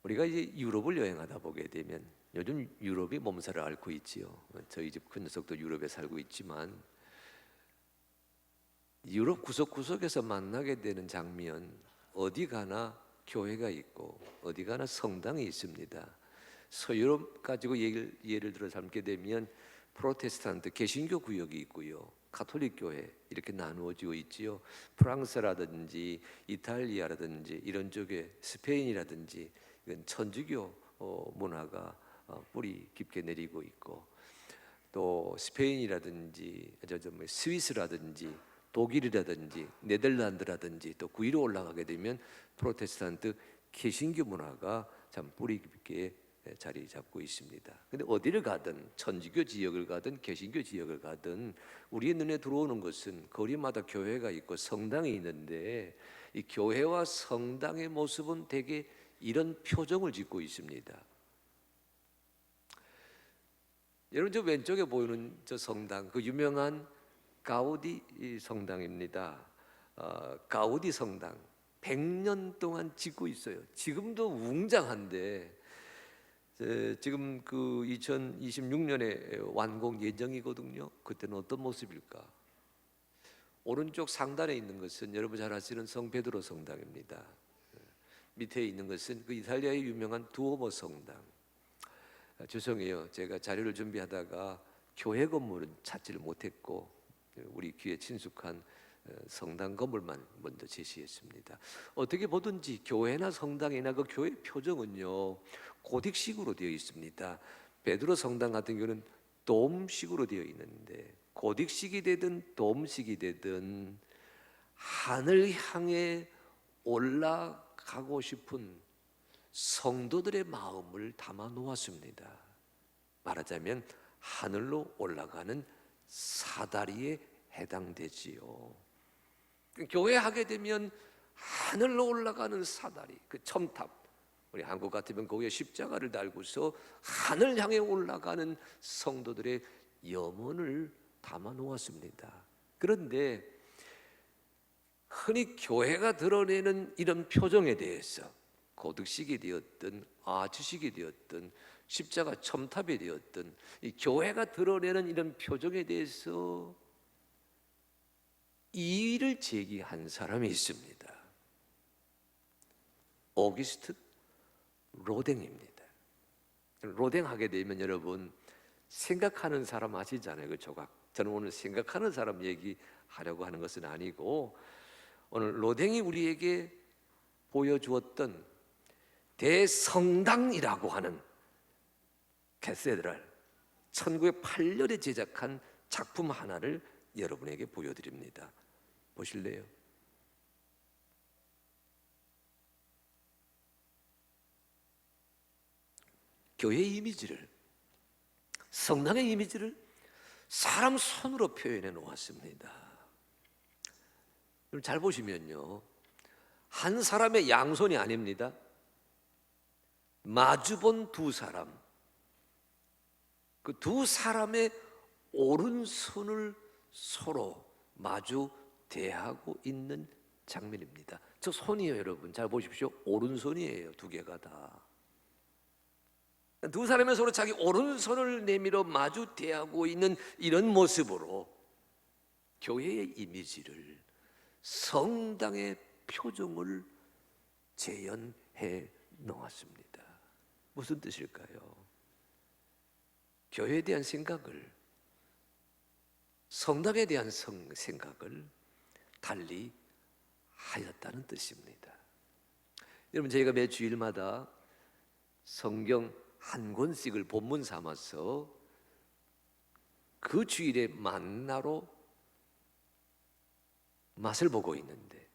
우리가 이제 유럽을 여행하다 보게 되면 요즘 유럽이 몸살을 앓고 있지요. 저희 집 큰 녀석도 유럽에 살고 있지만 유럽 구석구석에서 만나게 되는 장면, 어디 가나 교회가 있고 어디 가나 성당이 있습니다. 서유럽 가지고 예를 들어 삼게 되면 프로테스탄트 개신교 구역이 있고요, 가톨릭 교회 이렇게 나누어지고 있지요. 프랑스라든지 이탈리아라든지 이런 쪽에 스페인이라든지 이건 천주교 문화가 뿌리 깊게 내리고 있고, 또 스페인이라든지 스위스라든지 독일이라든지 네덜란드라든지 또 구위로 올라가게 되면 프로테스탄트 개신교 문화가 참 뿌리 깊게 자리 잡고 있습니다. 근데 어디를 가든 천주교 지역을 가든 개신교 지역을 가든 우리의 눈에 들어오는 것은 거리마다 교회가 있고 성당이 있는데, 이 교회와 성당의 모습은 대개 이런 표정을 짓고 있습니다. 여러분, 저 왼쪽에 보이는 저 성당, 그 유명한 가우디 성당입니다. 가우디 성당 100년 동안 짓고 있어요. 지금도 웅장한데 지금 그 2026년에 완공 예정이거든요. 그때는 어떤 모습일까? 오른쪽 상단에 있는 것은 여러분 잘 아시는 성 베드로 성당입니다. 밑에 있는 것은 그 이탈리아의 유명한 두오모 성당. 죄송해요, 제가 자료를 준비하다가 교회 건물은 찾지를 못했고 우리 귀에 친숙한 성당 건물만 먼저 제시했습니다. 어떻게 보든지 교회나 성당이나 그 교회 표정은요 고딕식으로 되어 있습니다. 베드로 성당 같은 경우는 돔식으로 되어 있는데, 고딕식이 되든 돔식이 되든 하늘 향해 올라가고 싶은 성도들의 마음을 담아 놓았습니다. 말하자면 하늘로 올라가는 사다리에 해당되지요. 교회 하게 되면 하늘로 올라가는 사다리, 그 첨탑, 우리 한국 같으면 거기에 십자가를 달고서 하늘 향해 올라가는 성도들의 염원을 담아 놓았습니다. 그런데 흔히 교회가 드러내는 이런 표정에 대해서 고딕식이 되었든 아치식이 되었든 십자가 첨탑이 되었든 이 교회가 드러내는 이런 표정에 대해서 이의를 제기한 사람이 있습니다. 오기스트 로댕입니다. 로댕 하게 되면 여러분 생각하는 사람 아시잖아요, 그 조각. 저는 오늘 생각하는 사람 얘기하려고 하는 것은 아니고, 오늘 로댕이 우리에게 보여주었던 대성당이라고 하는 캐세드랄 1908년에 제작한 작품 하나를 여러분에게 보여드립니다. 보실래요? 교회의 이미지를, 성당의 이미지를 사람 손으로 표현해 놓았습니다. 잘 보시면요, 한 사람의 양손이 아닙니다. 마주본 두 사람, 그 두 사람의 오른손을 서로 마주 대하고 있는 장면입니다. 저 손이에요, 여러분. 잘 보십시오. 오른손이에요, 두 개가 다. 두 사람이 서로 자기 오른손을 내밀어 마주 대하고 있는 이런 모습으로 교회의 이미지를, 성당의 표정을 재현해 놓았습니다. 무슨 뜻일까요? 교회에 대한 생각을, 성당에 대한 생각을 달리 하였다는 뜻입니다. 여러분, 저희가 매 주일마다 성경 한 권씩을 본문 삼아서 그 주일의 만나로 맛을 보고 있는데,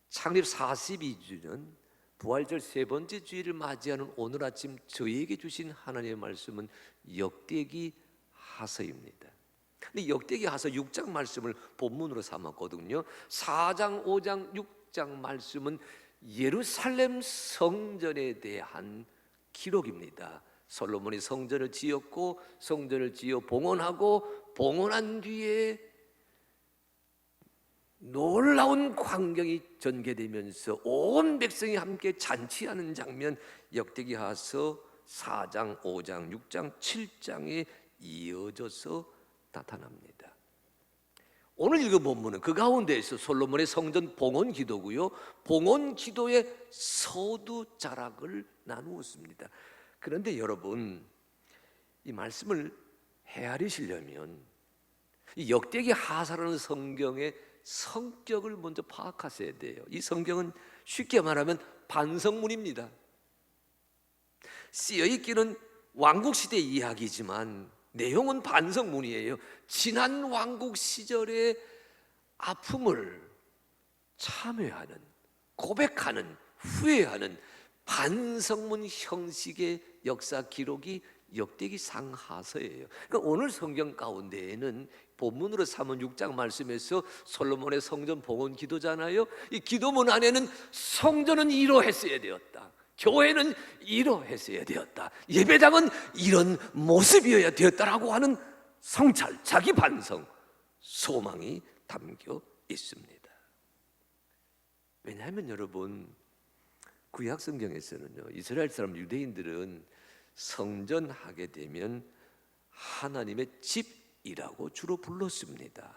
창립 42주년 부활절 세 번째 주일을 맞이하는 오늘 아침 저희에게 주신 하나님의 말씀은 역대기 하서입니다. 근데 역대기 하서 6장 말씀을 본문으로 삼았거든요. 4장, 5장, 6장 말씀은 예루살렘 성전에 대한 기록입니다. 솔로몬이 성전을 지었고, 성전을 지어 봉헌하고, 봉헌한 뒤에 놀라운 광경이 전개되면서 온 백성이 함께 잔치하는 장면, 역대기하서 4장, 5장, 6장, 7장에 이어져서 나타납니다. 오늘 읽은 본문은 그 가운데에서 솔로몬의 성전 봉헌 기도고요, 봉헌 기도의 서두 자락을 나누었습니다. 그런데 여러분, 이 말씀을 헤아리시려면 이 역대기 하사라는 성경의 성격을 먼저 파악하셔야 돼요. 이 성경은 쉽게 말하면 반성문입니다. 쓰여있기는 왕국시대 이야기지만 내용은 반성문이에요. 지난 왕국 시절의 아픔을 참회하는, 고백하는, 후회하는 반성문 형식의 역사 기록이 역대기상 하서예요. 그러니까 오늘 성경 가운데에는 본문으로 삼은 6장 말씀에서 솔로몬의 성전 봉헌 기도잖아요. 이 기도문 안에는 성전은 이러했어야 되었다, 교회는 이러했어야 되었다, 예배당은 이런 모습이어야 되었다라고 하는 성찰, 자기 반성, 소망이 담겨 있습니다. 왜냐하면 여러분, 구약 성경에서는요, 이스라엘 사람 유대인들은 성전하게 되면 하나님의 집이라고 주로 불렀습니다.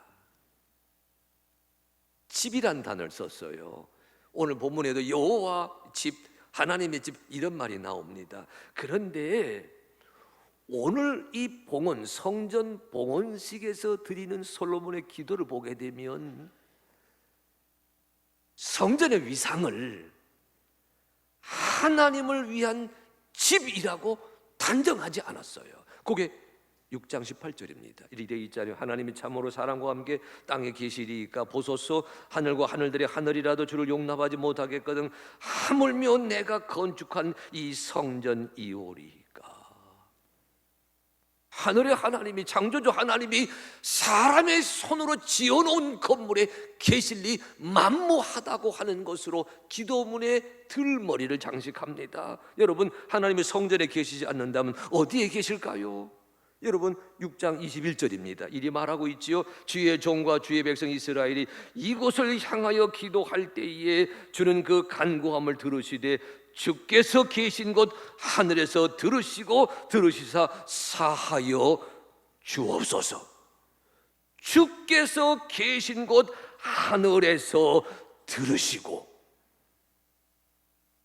집이란 단어를 썼어요. 오늘 본문에도 여호와 집, 하나님의 집 이런 말이 나옵니다. 그런데 오늘 이 봉헌, 성전 봉헌식에서 드리는 솔로몬의 기도를 보게 되면 성전의 위상을 하나님을 위한 집이라고 단정하지 않았어요. 그게 6장 18절입니다. 이르되 이자는 하나님이 참으로 사람과 함께 땅에 계시리이까 보소서, 하늘과 하늘들의 하늘이라도 주를 용납하지 못하겠거든 하물며 내가 건축한 이 성전이오리이까. 하늘의 하나님이, 창조주 하나님이 사람의 손으로 지어놓은 건물에 계실리 만무하다고 하는 것으로 기도문의 들머리를 장식합니다. 여러분, 하나님의 성전에 계시지 않는다면 어디에 계실까요? 여러분, 6장 21절입니다. 이리 말하고 있지요. 주의 종과 주의 백성 이스라엘이 이곳을 향하여 기도할 때에 주는 그 간구함을 들으시되 주께서 계신 곳 하늘에서 들으시고 들으시사 사하여 주옵소서. 주께서 계신 곳 하늘에서 들으시고,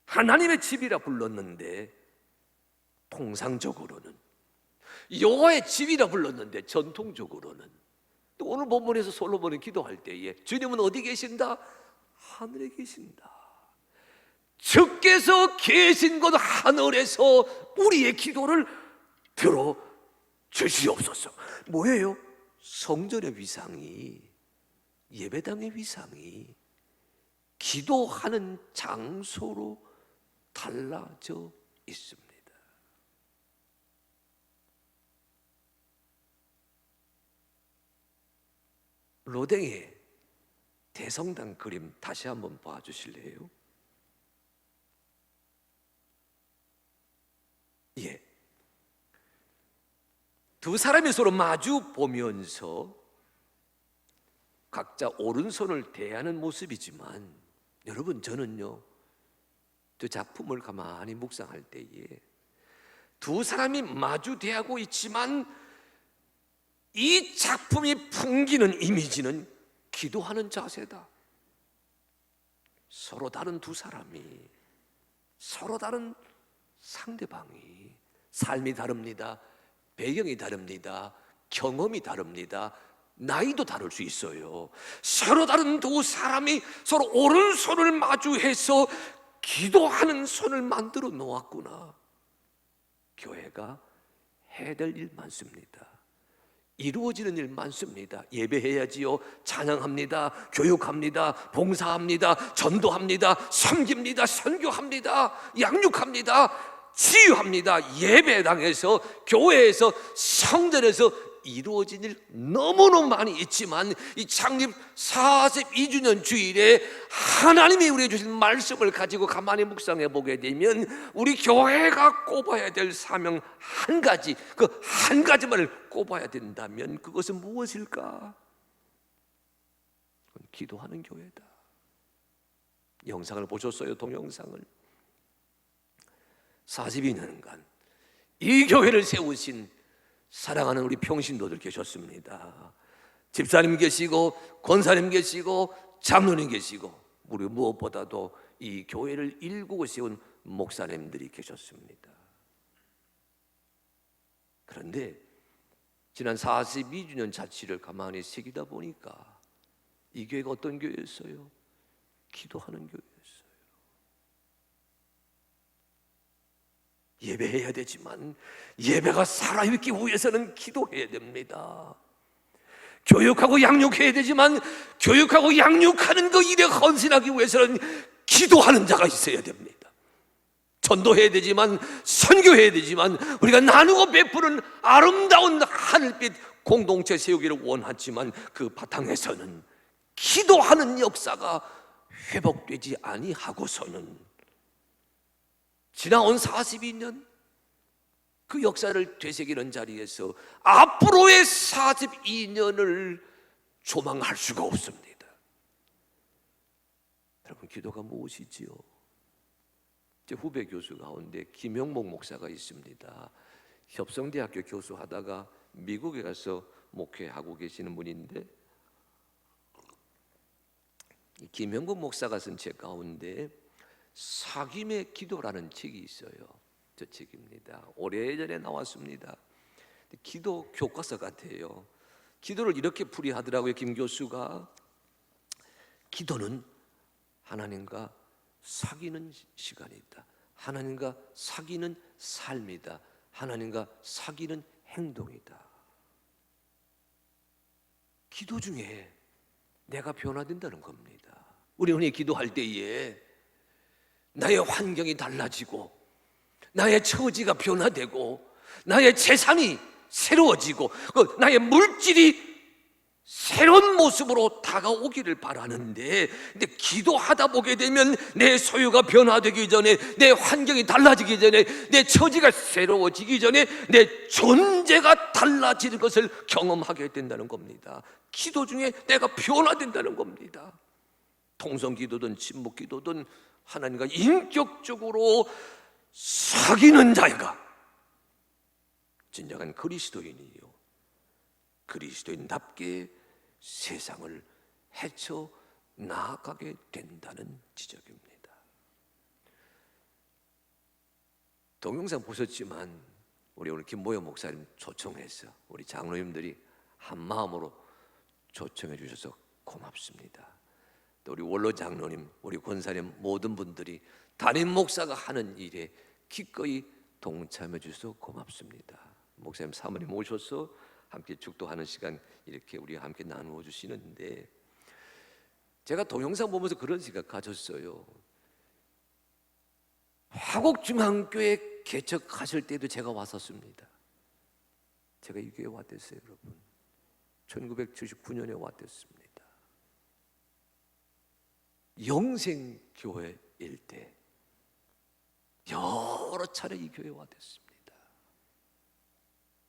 하나님의 집이라 불렀는데 통상적으로는, 여호와의 집이라 불렀는데 전통적으로는, 또 오늘 본문에서 솔로몬이 기도할 때에 주님은 어디 계신다? 하늘에 계신다. 주께서 계신 곳 하늘에서 우리의 기도를 들어 주시옵소서. 뭐예요? 성전의 위상이, 예배당의 위상이 기도하는 장소로 달라져 있습니다. 로댕의 대성당 그림 다시 한번 봐주실래요? 예. 두 사람이 서로 마주 보면서 각자 오른손을 대하는 모습이지만, 여러분, 저는요, 두 작품을 가만히 묵상할 때에 두 사람이 마주 대하고 있지만 이 작품이 풍기는 이미지는 기도하는 자세다. 서로 다른 두 사람이, 서로 다른 상대방이, 삶이 다릅니다. 배경이 다릅니다. 경험이 다릅니다. 나이도 다를 수 있어요. 서로 다른 두 사람이 서로 오른손을 마주해서 기도하는 손을 만들어 놓았구나. 교회가 해야 될 일 많습니다. 이루어지는 일 많습니다. 예배해야지요, 찬양합니다, 교육합니다, 봉사합니다, 전도합니다, 섬깁니다, 선교합니다, 양육합니다, 치유합니다. 예배당에서, 교회에서, 성전에서 이루어진 일 너무너무 많이 있지만, 이 창립 42주년 주일에 하나님이 우리에게 주신 말씀을 가지고 가만히 묵상해 보게 되면 우리 교회가 꼽아야 될 사명 한 가지, 그 한 가지만을 꼽아야 된다면 그것은 무엇일까? 기도하는 교회다. 영상을 보셨어요? 동영상을. 42년간 이 교회를 세우신 사랑하는 우리 평신도들 계셨습니다. 집사님 계시고 권사님 계시고 장로님 계시고 우리 무엇보다도 이 교회를 일구고 세운 목사님들이 계셨습니다. 그런데 지난 42주년 자치를 가만히 새기다 보니까 이 교회가 어떤 교회였어요? 기도하는 교회였어요. 예배해야 되지만 예배가 살아있기 위해서는 기도해야 됩니다. 교육하고 양육해야 되지만 교육하고 양육하는 그 일에 헌신하기 위해서는 기도하는 자가 있어야 됩니다. 전도해야 되지만 선교해야 되지만 우리가 나누고 베푸는 아름다운 하늘빛 공동체 세우기를 원하지만 그 바탕에서는 기도하는 역사가 회복되지 아니하고서는 지나온 42년 그 역사를 되새기는 자리에서 앞으로의 42년을 조망할 수가 없습니다. 여러분, 기도가 무엇이지요? 제 후배 교수 가운데 김영목 목사가 있습니다. 협성대학교 교수하다가 미국에 가서 목회하고 계시는 분인데, 김영국 목사가 쓴 책 가운데 사귐의 기도라는 책이 있어요. 저 책입니다. 오래전에 나왔습니다. 기도 교과서 같아요. 기도를 이렇게 풀이하더라고요. 김 교수가 기도는 하나님과 사귀는 시간이다. 하나님과 사귀는 삶이다. 하나님과 사귀는 행동이다. 기도 중에 내가 변화된다는 겁니다. 우리 흔히 기도할 때에 나의 환경이 달라지고 나의 처지가 변화되고 나의 재산이 새로워지고 나의 물질이 새로운 모습으로 다가오기를 바라는데, 근데 기도하다 보게 되면 내 소유가 변화되기 전에, 내 환경이 달라지기 전에, 내 처지가 새로워지기 전에 내 존재가 달라지는 것을 경험하게 된다는 겁니다. 기도 중에 내가 변화된다는 겁니다. 통성기도든 침묵기도든 하나님과 인격적으로 사귀는 자가 진정한 그리스도인이요, 그리스도인답게 세상을 헤쳐 나아가게 된다는 지적입니다. 동영상 보셨지만 우리 오늘 김보여 목사님 초청해서 우리 장로님들이 한 마음으로 초청해 주셔서 고맙습니다. 또 우리 원로 장로님, 우리 권사님 모든 분들이 담임 목사가 하는 일에 기꺼이 동참해 주셔서 고맙습니다. 목사님 사모님 오셔서 함께 축도하는 시간 이렇게 우리가 함께 나누어 주시는데, 제가 동영상 보면서 그런 생각 가졌어요. 화곡중앙교회 개척하실 때도 제가 왔었습니다. 제가 이 교회 왔댔어요, 여러분. 1979년에 왔댔습니다. 영생교회일 때 여러 차례 이 교회에 왔댔습니다.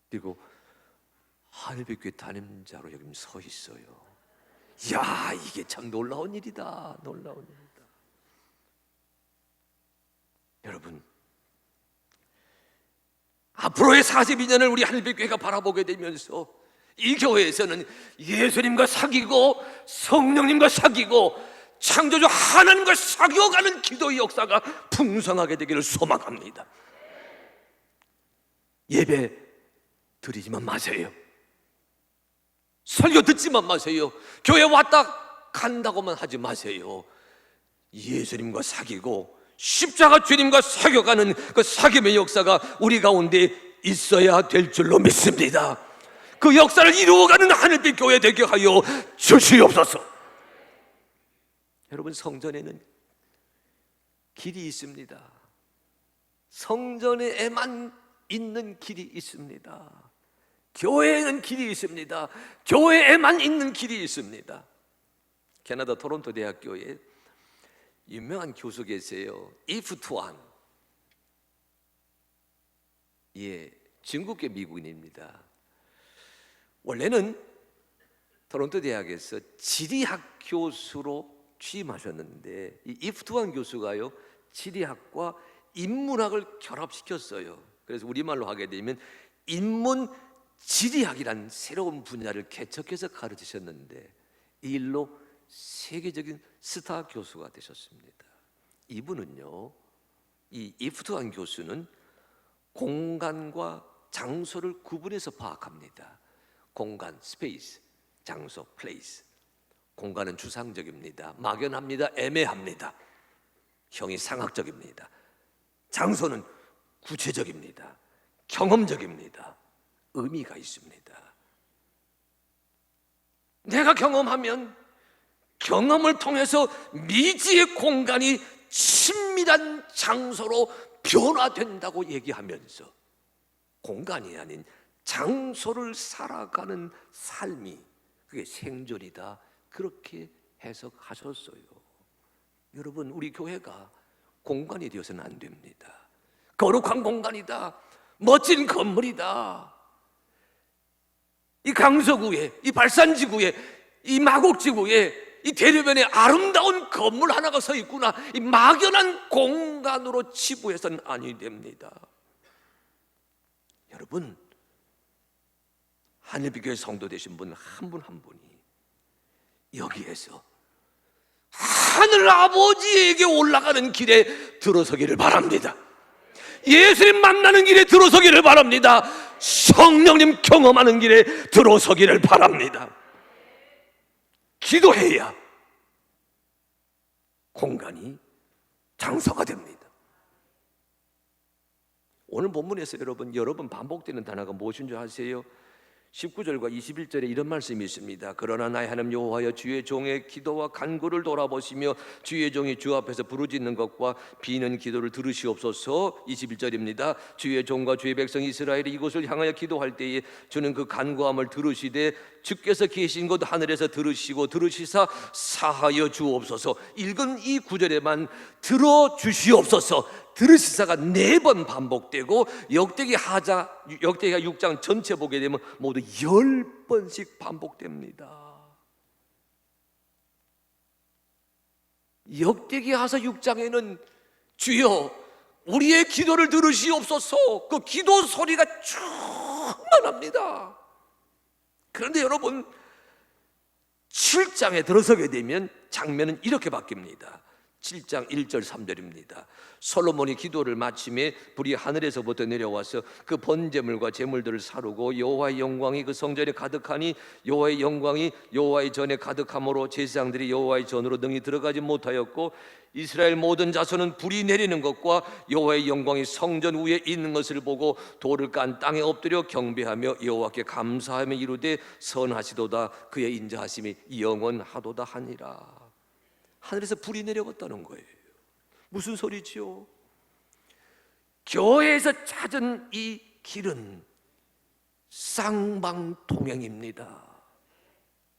그리고 하늘빛교회 담임자로 여기 서 있어요. 야, 이게 참 놀라운 일이다. 놀라운 일이다. 여러분, 앞으로의 42년을 우리 하늘빛교회가 바라보게 되면서 이 교회에서는 예수님과 사귀고 성령님과 사귀고 창조주 하나님과 사귀어가는 기도의 역사가 풍성하게 되기를 소망합니다. 예배 드리지만 마세요. 설교 듣지만 마세요. 교회 왔다 간다고만 하지 마세요. 예수님과 사귀고 십자가 주님과 사귀어가는 그 사귐의 역사가 우리 가운데 있어야 될 줄로 믿습니다. 그 역사를 이루어가는 하늘빛 교회 되게 하여 주시옵소서. 여러분, 성전에는 길이 있습니다. 성전에만 있는 길이 있습니다. 교회에는 길이 있습니다. 교회에만 있는 길이 있습니다. 캐나다 토론토 대학교에 유명한 교수 계세요. 이프 투안. 예, 중국계 미국인입니다. 원래는 토론토 대학에서 지리학 교수로 취임하셨는데 이 이프트완 교수가요 지리학과 인문학을 결합시켰어요. 그래서 우리말로 하게 되면 인문 지리학이란 새로운 분야를 개척해서 가르치셨는데 이 일로 세계적인 스타 교수가 되셨습니다. 이분은요, 이 이프트완 교수는 공간과 장소를 구분해서 파악합니다. 공간, 스페이스, 장소, 플레이스. 공간은 추상적입니다. 막연합니다. 애매합니다. 형이 상학적입니다. 장소는 구체적입니다. 경험적입니다. 의미가 있습니다. 내가 경험하면 경험을 통해서 미지의 공간이 친밀한 장소로 변화된다고 얘기하면서 공간이 아닌 장소를 살아가는 삶이 그게 생존이다, 그렇게 해석하셨어요. 여러분, 우리 교회가 공간이 되어서는 안 됩니다. 거룩한 공간이다, 멋진 건물이다, 이 강서구에, 이 발산지구에, 이 마곡지구에 이 대류변에 아름다운 건물 하나가 서 있구나, 이 막연한 공간으로 치부해서는 아니 됩니다. 여러분, 하늘빛교회 성도 되신 분 한 분 한 분이 여기에서 하늘 아버지에게 올라가는 길에 들어서기를 바랍니다. 예수님 만나는 길에 들어서기를 바랍니다. 성령님 경험하는 길에 들어서기를 바랍니다. 기도해야 공간이 장소가 됩니다. 오늘 본문에서 여러 번 반복되는 단어가 무엇인 줄 아세요? 19절과 21절에 이런 말씀이 있습니다. 그러나 나의 하나님 여호와여, 주의 종의 기도와 간구를 돌아보시며 주의 종이 주 앞에서 부르짖는 것과 비는 기도를 들으시옵소서. 21절입니다. 주의 종과 주의 백성 이스라엘이 이곳을 향하여 기도할 때에 주는 그 간구함을 들으시되 주께서 계신 곳 하늘에서 들으시고 들으시사 사하여 주옵소서. 읽은 이 구절에만 들어주시옵소서, 들으시사가 4번 반복되고 역대기가 6장 전체 보게 되면 모두 10번씩 반복됩니다. 역대기하서 6장에는 주여 우리의 기도를 들으시옵소서, 그 기도 소리가 충만합니다. 그런데 여러분, 7장에 들어서게 되면 장면은 이렇게 바뀝니다. 7장 1절 3절입니다. 솔로몬이 기도를 마침에 불이 하늘에서부터 내려와서 그 번제물과 제물들을 사르고 여호와의 영광이 그 성전에 가득하니 여호와의 영광이 여호와의 전에 가득함으로 제사장들이 여호와의 전으로 능히 들어가지 못하였고 이스라엘 모든 자손은 불이 내리는 것과 여호와의 영광이 성전 위에 있는 것을 보고 돌을 깐 땅에 엎드려 경배하며 여호와께 감사하며 이르되 선하시도다, 그의 인자하심이 영원하도다 하니라. 하늘에서 불이 내려왔다는 거예요. 무슨 소리지요? 교회에서 찾은 이 길은 쌍방통행입니다.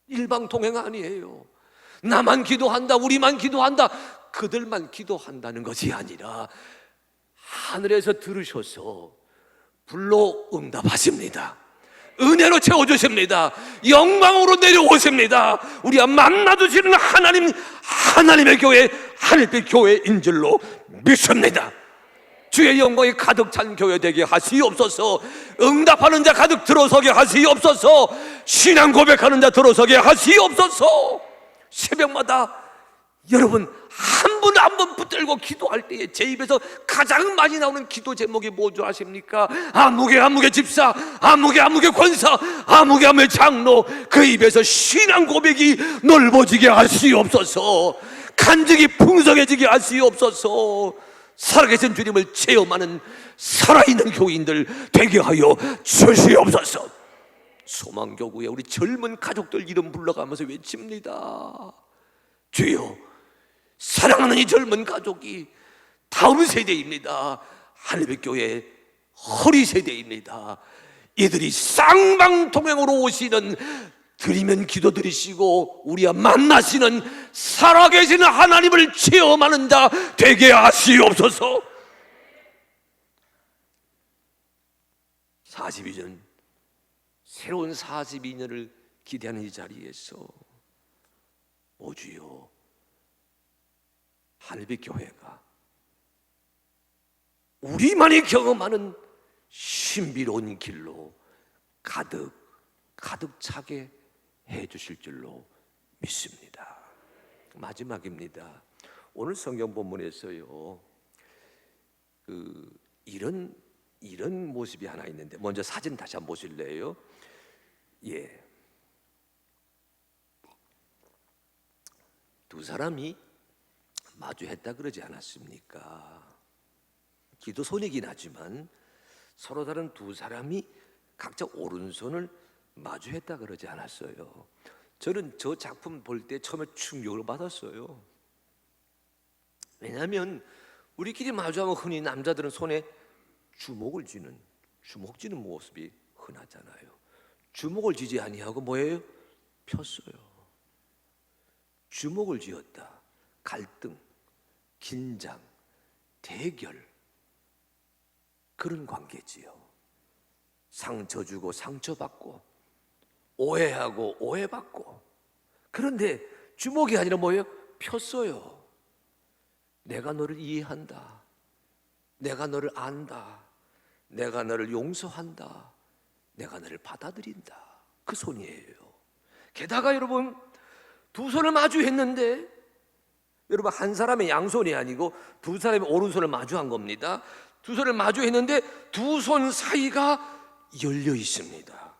일방통행 아니에요. 나만 기도한다, 우리만 기도한다, 그들만 기도한다는 것이 아니라 하늘에서 들으셔서 불로 응답하십니다. 은혜로 채워주십니다. 영광으로 내려오십니다. 우리가 만나주시는 하나님의 교회, 하늘빛 교회인 줄로 믿습니다. 주의 영광이 가득 찬 교회 되게 하시옵소서. 응답하는 자 가득 들어서게 하시옵소서. 신앙 고백하는 자 들어서게 하시옵소서. 새벽마다 여러분 한 분 한 분 붙들고 기도할 때에 제 입에서 가장 많이 나오는 기도 제목이 뭐죠 아십니까? 아무개 집사, 아무개 권사, 아무개 장로, 그 입에서 신앙 고백이 넓어지게 하시옵소서. 간증이 풍성해지게 하시옵소서. 살아계신 주님을 체험하는 살아있는 교인들 되게 하여 주시옵소서. 소망교구에 우리 젊은 가족들 이름 불러가면서 외칩니다. 주여, 사랑하는 이 젊은 가족이 다음 세대입니다. 하늘빛 교회 허리 세대입니다. 이들이 쌍방통행으로 오시는, 드리면 기도 드리시고 우리와 만나시는 살아계시는 하나님을 체험하는 자 되게 하시옵소서. 42년, 새로운 42년을 기대하는 이 자리에서 오주여, 하늘빛 교회가 우리만이 경험하는 신비로운 길로 가득 차게 해주실 줄로 믿습니다. 마지막입니다. 오늘 성경 본문에서요, 이런 모습이 하나 있는데, 먼저 사진 다시 한번 보실래요? 예, 두 사람이 마주했다 그러지 않았습니까? 기도손이긴 하지만 서로 다른 두 사람이 각자 오른손을 마주했다 그러지 않았어요. 저는 저 작품 볼 때 처음에 충격을 받았어요. 왜냐하면 우리끼리 마주하면 흔히 남자들은 손에 주먹을 쥐는 모습이 흔하잖아요. 주먹을 쥐지 아니하고 뭐예요? 폈어요. 주먹을 쥐었다. 갈등, 긴장, 대결, 그런 관계지요. 상처 주고 상처받고, 오해하고 오해받고. 그런데 주먹이 아니라 뭐예요? 폈어요. 내가 너를 이해한다. 내가 너를 안다. 내가 너를 용서한다. 내가 너를 받아들인다. 그 손이에요. 게다가 여러분, 두 손을 마주했는데, 여러분, 한 사람의 양손이 아니고 두 사람의 오른손을 마주한 겁니다. 두 손을 마주했는데 두 손 사이가 열려 있습니다.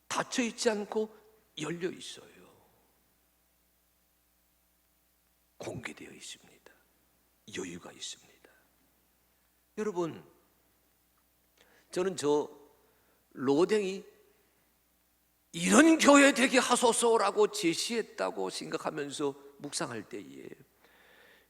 닫혀 있지 않고 열려 있어요. 공개되어 있습니다. 여유가 있습니다. 여러분, 저는 저 로댕이 이런 교회 되게 하소서라고 제시했다고 생각하면서 묵상할 때에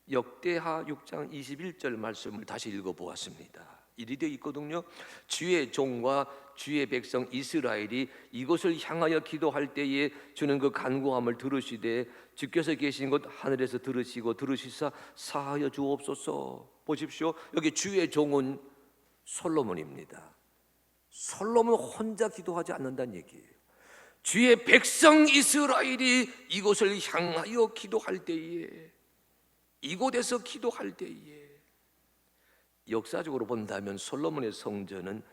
역대하 6장 21절 말씀을 다시 읽어보았습니다. 이리 되어 있거든요. 주의 종과 주의 백성 이스라엘이 이곳을 향하여 기도할 때에 주는 그 간구함을 들으시되 주께서 계신 곳 하늘에서 들으시고 들으시사 사하여 주옵소서. 보십시오. 여기 주의 종은 솔로몬입니다. 솔로몬 혼자 기도하지 않는다는 얘기예요. 주의 백성 이스라엘이 이곳을 향하여 기도할 때에, 이곳에서 기도할 때에, 역사적으로 본다면 솔로몬의 성전은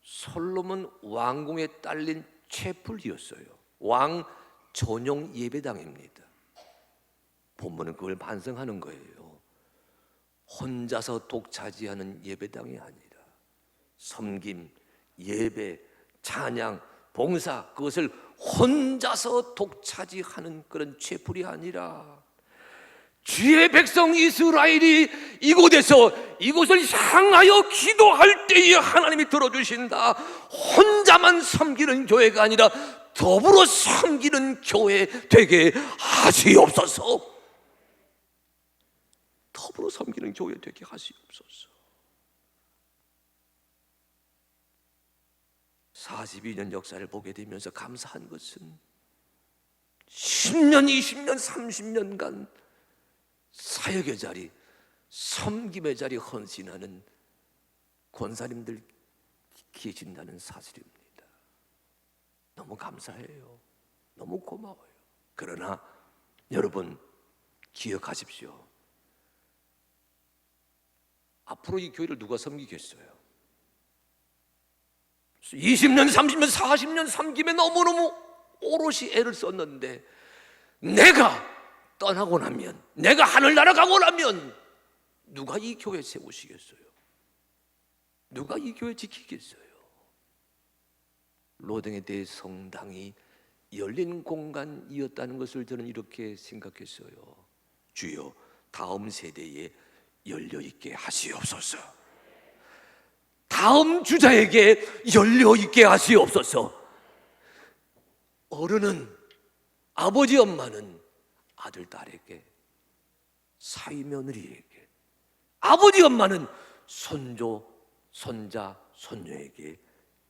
솔로몬 왕궁에 딸린 채플이었어요. 왕 전용 예배당입니다. 본문은 그걸 반성하는 거예요. 혼자서 독차지하는 예배당이 아니라 섬김, 예배, 찬양, 봉사, 그것을 혼자서 독차지하는 그런 채플이 아니라 주의 백성 이스라엘이 이곳을 향하여 기도할 때에 하나님이 들어주신다. 혼자만 섬기는 교회가 아니라 더불어 섬기는 교회 되게 하시옵소서. 더불어 섬기는 교회 되게 하시옵소서. 42년 역사를 보게 되면서 감사한 것은 10년, 20년, 30년간 사역의 자리, 섬김의 자리 헌신하는 권사님들 계신다는 사실입니다. 너무 감사해요. 너무 고마워요. 그러나 여러분 기억하십시오. 앞으로 이 교회를 누가 섬기겠어요? 20년, 30년, 40년 섬김에 너무너무 오롯이 애를 썼는데 내가 떠나고 나면, 내가 하늘나라 가고 나면 누가 이 교회 세우시겠어요? 누가 이 교회 지키겠어요? 로댕에 대해 성당이 열린 공간이었다는 것을 저는 이렇게 생각했어요. 주여, 다음 세대에 열려있게 하시옵소서. 다음 주자에게 열려있게 하시옵소서. 어른은, 아버지 엄마는 아들 딸에게, 사위 며느리에게, 아버지 엄마는 손조 손자 손녀에게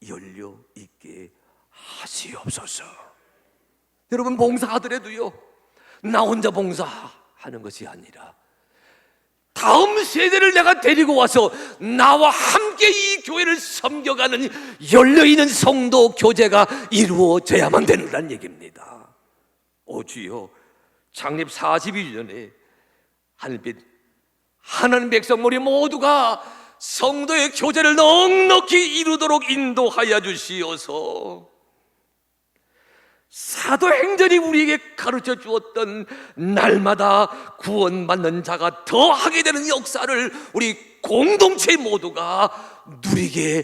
열려있게 하시옵소서. 여러분, 봉사하더라도요, 나 혼자 봉사하는 것이 아니라 다음 세대를 내가 데리고 와서 나와 함께 이 교회를 섬겨가는 열려있는 성도 교제가 이루어져야만 된다는 얘기입니다. 오 주여, 창립 42주년에 하늘빛 하나님 백성 우리 모두가 성도의 교제를 넉넉히 이루도록 인도하여 주시어서 사도행전이 우리에게 가르쳐 주었던 날마다 구원받는 자가 더하게 되는 역사를 우리 공동체 모두가 누리게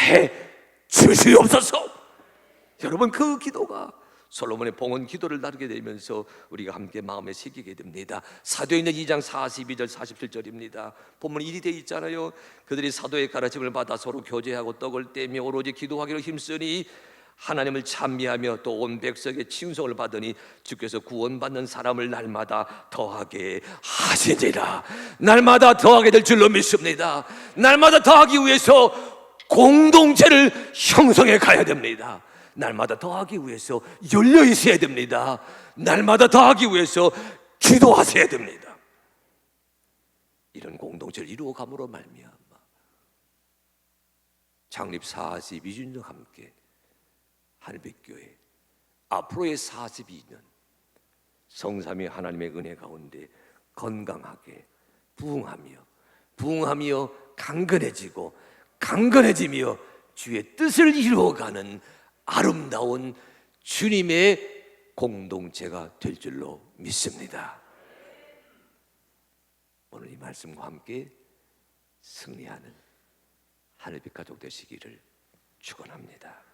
해 주시옵소서. 여러분, 그 기도가 솔로몬의 봉헌 기도를 나누게 되면서 우리가 함께 마음에 새기게 됩니다. 사도행전 2장 42절 47절입니다. 본문 일이 되어 있잖아요. 그들이 사도의 가르침을 받아 서로 교제하고 떡을 떼며 오로지 기도하기로 힘쓰니 하나님을 찬미하며 또 온 백성의 칭송을 받으니 주께서 구원받는 사람을 날마다 더하게 하시니라. 날마다 더하게 될 줄로 믿습니다. 날마다 더하기 위해서 공동체를 형성해 가야 됩니다. 날마다 더하기 위해서 열려 있어야 됩니다. 날마다 더하기 위해서 기도하셔야 됩니다. 이런 공동체를 이루어감으로 말미암아 창립 42주년과 함께 하늘빛교회 앞으로의 42년 성삼위 하나님의 은혜 가운데 건강하게 부흥하며 강건해지고 강건해지며 주의 뜻을 이루어가는 아름다운 주님의 공동체가 될 줄로 믿습니다. 오늘 이 말씀과 함께 승리하는 하늘빛 가족 되시기를 축원합니다.